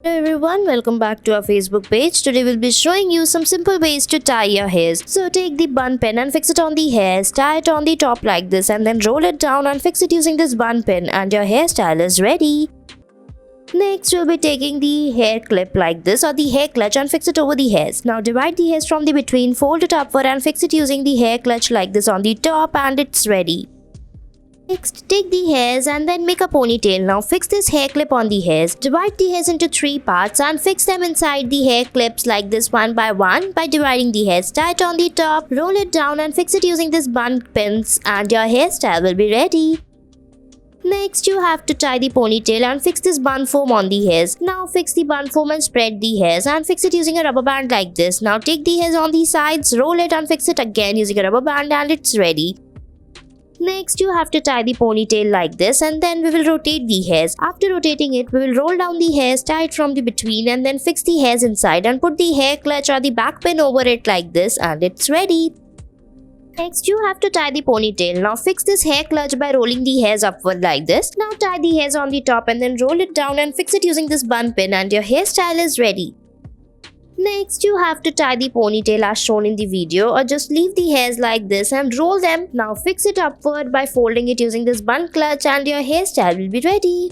Hello everyone, welcome back to our Facebook page. Today we'll be showing you some simple ways to tie your hairs. So take the bun pin and fix it on the hairs, tie it on the top like this and then roll it down and fix it using this bun pin and your hairstyle is ready. Next, we'll be taking the hair clip like this or the hair clutch and fix it over the hairs. Now divide the hairs from the between, fold it upward and fix it using the hair clutch like this on the top and it's ready. Next, take the hairs and then make a ponytail. Now fix this hair clip on the hairs. Divide the hairs into 3 parts and fix them inside the hair clips like this one by one by dividing the hairs. Tie it on the top, roll it down and fix it using this bun pins and your hairstyle will be ready. Next, you have to tie the ponytail and fix this bun foam on the hairs. Now fix the bun foam and spread the hairs and fix it using a rubber band like this. Now take the hairs on the sides, roll it and fix it again using a rubber band and it's ready. Next, you have to tie the ponytail like this and then we will rotate the hairs. After rotating it, we will roll down the hairs, tie it from the between and then fix the hairs inside and put the hair clutch or the back pin over it like this and it's ready. Next, you have to tie the ponytail. Now fix this hair clutch by rolling the hairs upward like this. Now tie the hairs on the top and then roll it down and fix it using this bun pin and your hairstyle is ready. Next, you have to tie the ponytail as shown in the video or just leave the hairs like this and roll them. Now fix it upward by folding it using this bun clutch and your hairstyle will be ready.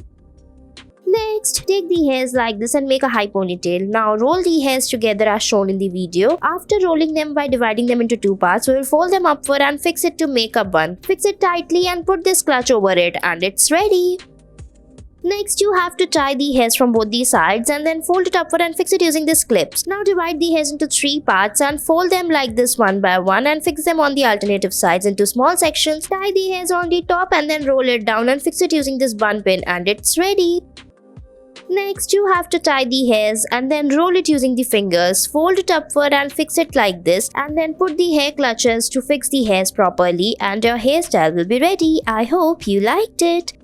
Next, take the hairs like this and make a high ponytail. Now roll the hairs together as shown in the video. After rolling them by dividing them into 2 parts, we will fold them upward and fix it to make a bun. Fix it tightly and put this clutch over it and it's ready. Next, you have to tie the hairs from both the sides and then fold it upward and fix it using these clips. Now divide the hairs into 3 parts and fold them like this one by one and fix them on the alternative sides into small sections. Tie the hairs on the top and then roll it down and fix it using this bun pin and it's ready. Next, you have to tie the hairs and then roll it using the fingers. Fold it upward and fix it like this and then put the hair clutches to fix the hairs properly and your hairstyle will be ready. I hope you liked it.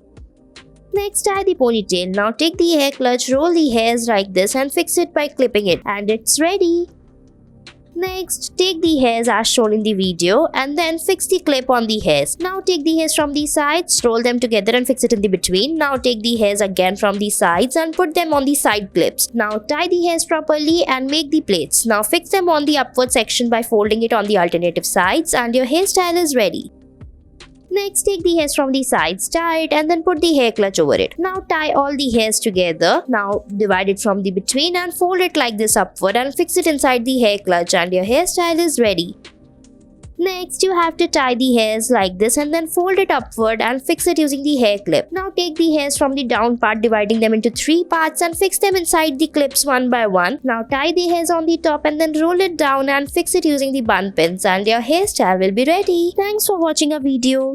Next, tie the ponytail. Now take the hair clutch, roll the hairs like this and fix it by clipping it and it's ready. Next, take the hairs as shown in the video and then fix the clip on the hairs. Now take the hairs from the sides, roll them together and fix it in the between. Now take the hairs again from the sides and put them on the side clips. Now tie the hairs properly and make the plaits. Now fix them on the upward section by folding it on the alternative sides and your hairstyle is ready. Next, take the hairs from the sides, tie it and then put the hair clutch over it. Now tie all the hairs together. Now divide it from the between and fold it like this upward and fix it inside the hair clutch and your hairstyle is ready. Next, you have to tie the hairs like this and then fold it upward and fix it using the hair clip. Now take the hairs from the down part, dividing them into 3 parts and fix them inside the clips one by one. Now tie the hairs on the top and then roll it down and fix it using the bun pins and your hairstyle will be ready. Thanks for watching our video.